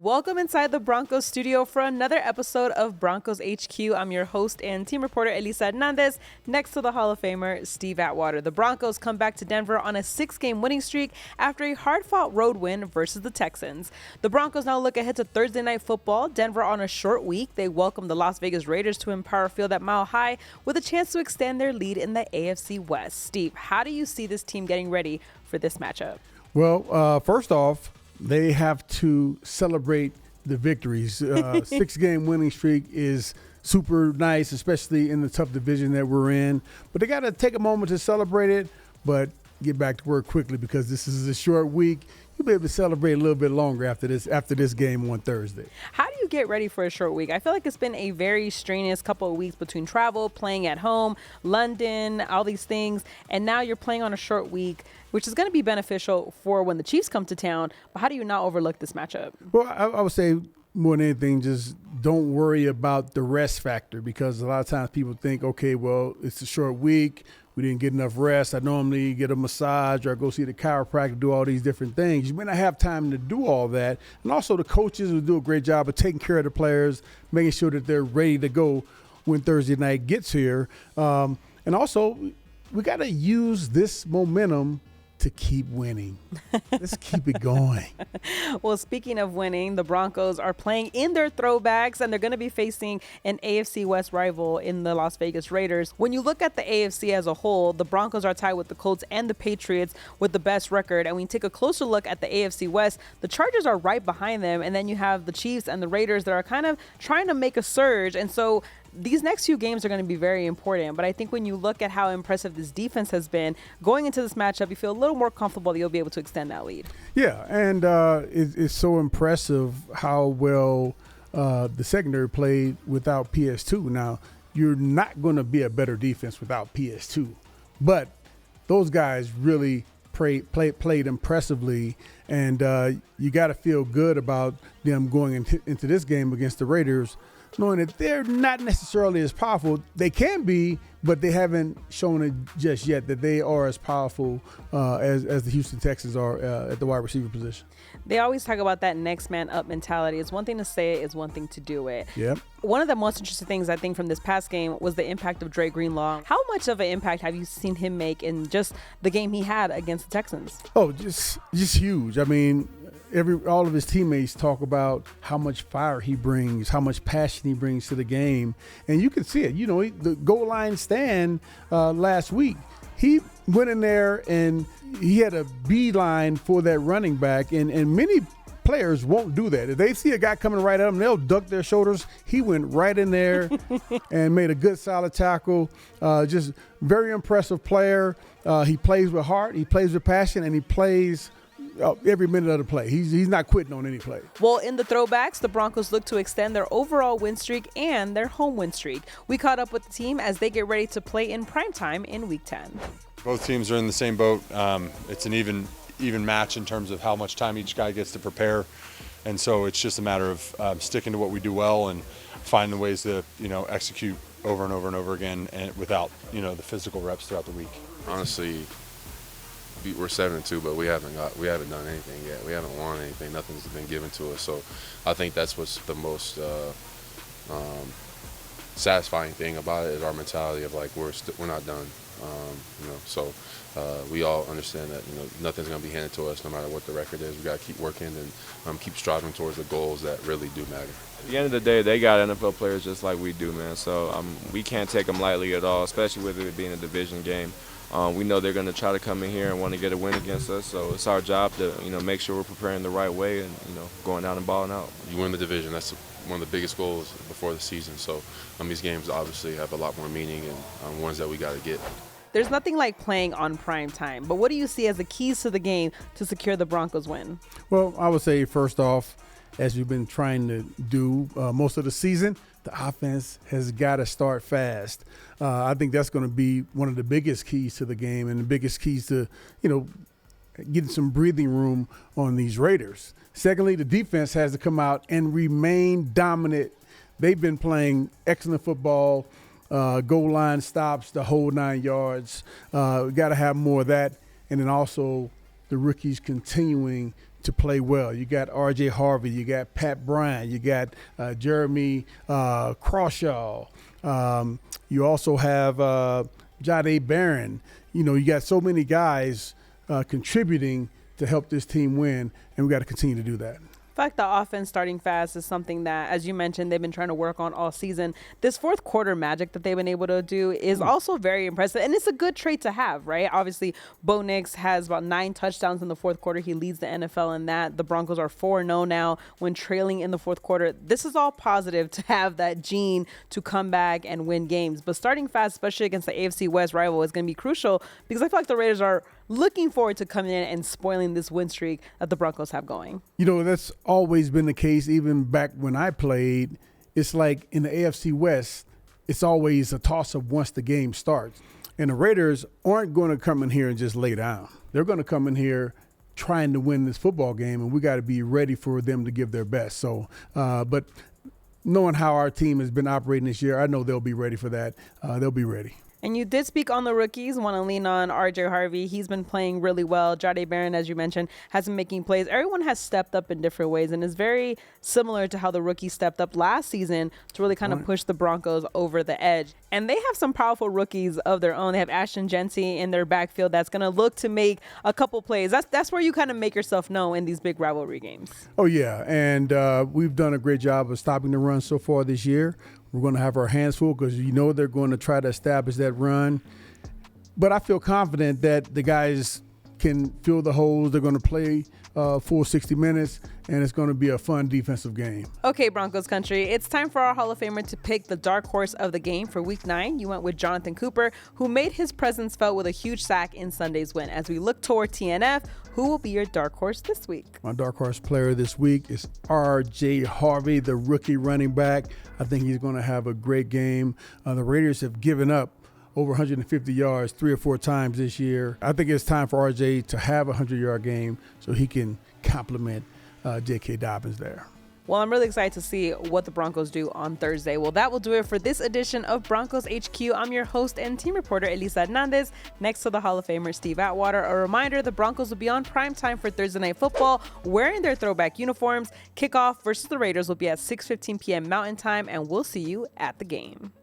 Welcome inside the Broncos studio for another episode of Broncos HQ. I'm your host and team reporter, Elisa Hernandez, next to the Hall of Famer, Steve Atwater. The Broncos come back to Denver on a 6-game winning streak after a hard-fought road win versus the Texans. The Broncos now look ahead to Thursday Night Football. Denver on a short week. They welcome the Las Vegas Raiders to Empower Field at Mile High with a chance to extend their lead in the AFC West. Steve, how do you see this team getting ready for this matchup? Well, first off, they have to celebrate the victories. 6-game winning streak is super nice, especially in the tough division that we're in. But they got to take a moment to celebrate it, but get back to work quickly because this is a short week. You'll be able to celebrate a little bit longer after this game on Thursday. How do you get ready for a short week? I feel like it's been a very strenuous couple of weeks between travel, playing at home, London, all these things, and now you're playing on a short week, which is going to be beneficial for when the Chiefs come to town. But how do you not overlook this matchup? Well, I would say more than anything, just don't worry about the rest factor because a lot of times people think, okay, well, it's a short week. We didn't get enough rest. I normally get a massage or I go see the chiropractor, do all these different things. You may not have time to do all that. And also the coaches will do a great job of taking care of the players, making sure that they're ready to go when Thursday night gets here. And also, we got to use this momentum to keep winning. Let's keep it going. Well, speaking of winning, the Broncos are playing in their throwbacks, and they're going to be facing an AFC West rival in the Las Vegas Raiders. When you look at the AFC as a whole, the Broncos are tied with the Colts and the Patriots with the best record. And when you take a closer look at the AFC West, the Chargers are right behind them. And then you have the Chiefs and the Raiders that are kind of trying to make a surge. And so these next few games are going to be very important, but I think when you look at how impressive this defense has been, going into this matchup, you feel a little more comfortable that you'll be able to extend that lead. Yeah, and it's so impressive how well the secondary played without PS2. Now, you're not going to be a better defense without PS2, but those guys really played impressively, and you got to feel good about them going into this game against the Raiders, knowing that they're not necessarily as powerful. They can be, but they haven't shown it just yet that they are as powerful as the Houston Texans are at the wide receiver position. They always talk about that next man up mentality. It's one thing to say it, it's one thing to do it. Yep. One of the most interesting things I think from this past game was the impact of Dre Greenlaw. How much of an impact have you seen him make in just the game he had against the Texans? Oh, just huge. I mean, all of his teammates talk about how much fire he brings, how much passion he brings to the game, and you can see it. You know, the goal line stand last week, he went in there and he had a beeline for that running back, and many players won't do that. If they see a guy coming right at them, they'll duck their shoulders. He went right in there and made a good solid tackle. Just very impressive player. He plays with heart, he plays with passion, and he plays every minute of the play. He's not quitting on any play. Well, in the throwbacks, the Broncos look to extend their overall win streak and their home win streak. We caught up with the team as they get ready to play in primetime in Week 10. Both teams are in the same boat. It's an even match in terms of how much time each guy gets to prepare, and so it's just a matter of sticking to what we do well and finding ways to execute over and over and over again, and without the physical reps throughout the week. Honestly, we're 7-2, but we haven't done anything yet. We haven't won anything. Nothing's been given to us. So I think that's what's the most satisfying thing about it is our mentality of like we're not done. So we all understand that nothing's going to be handed to us no matter what the record is. We got to keep working and keep striving towards the goals that really do matter. At the end of the day, they got NFL players just like we do, man. So we can't take them lightly at all, especially with it being a division game. We know they're going to try to come in here and want to get a win against us, so it's our job to make sure we're preparing the right way and going out and balling out. You win the division. That's one of the biggest goals before the season. So these games obviously have a lot more meaning and ones that we got to get. There's nothing like playing on prime time, but what do you see as the keys to the game to secure the Broncos win? Well, I would say first off, as we've been trying to do most of the season, the offense has got to start fast. I think that's going to be one of the biggest keys to the game and the biggest keys to, getting some breathing room on these Raiders. Secondly, the defense has to come out and remain dominant. They've been playing excellent football, goal line stops, the whole 9 yards. We got to have more of that. And then also the rookies continuing to play well. You got R.J. Harvey, you got Pat Bryant, you got Jeremy Crawshaw. You also have Jade Barron. You know, you got so many guys contributing to help this team win, and we got to continue to do that. In fact, the offense starting fast is something that, as you mentioned, they've been trying to work on all season. This fourth quarter magic that they've been able to do is also very impressive, and it's a good trait to have, right? Obviously, Bo Nix has about 9 touchdowns in the fourth quarter. He leads the NFL in that. The Broncos are 4-0 now when trailing in the fourth quarter. This is all positive to have that gene to come back and win games. But starting fast, especially against the AFC West rival, is going to be crucial because I feel like the Raiders are looking forward to coming in and spoiling this win streak that the Broncos have going. You know, that's always been the case, even back when I played. It's like in the AFC West, it's always a toss-up once the game starts. And the Raiders aren't going to come in here and just lay down. They're going to come in here trying to win this football game, and we got to be ready for them to give their best. So, but knowing how our team has been operating this year, I know they'll be ready for that. They'll be ready. And you did speak on the rookies. Want to lean on R.J. Harvey. He's been playing really well. Jade Barron, as you mentioned, has been making plays. Everyone has stepped up in different ways, and is very similar to how the rookies stepped up last season to really kind of push the Broncos over the edge. And they have some powerful rookies of their own. They have Ashton Genty in their backfield that's going to look to make a couple plays. That's where you kind of make yourself known in these big rivalry games. Oh, yeah, and we've done a great job of stopping the run so far this year. We're going to have our hands full because you know they're going to try to establish that run. But I feel confident that the guys can fill the holes. They're going to play full 60 minutes, and it's going to be a fun defensive game. Okay, Broncos country, it's time for our Hall of Famer to pick the dark horse of the game for Week 9. You went with Jonathan Cooper, who made his presence felt with a huge sack in Sunday's win. As we look toward TNF, who will be your dark horse this week? My dark horse player this week is R.J. Harvey, the rookie running back. I think he's going to have a great game. The Raiders have given up over 150 yards 3 or 4 times this year. I think it's time for RJ to have a 100-yard game so he can complement J.K. Dobbins there. Well, I'm really excited to see what the Broncos do on Thursday. Well, that will do it for this edition of Broncos HQ. I'm your host and team reporter, Elisa Hernandez, next to the Hall of Famer, Steve Atwater. A reminder, the Broncos will be on primetime for Thursday Night Football wearing their throwback uniforms. Kickoff versus the Raiders will be at 6:15 p.m. Mountain Time, and we'll see you at the game.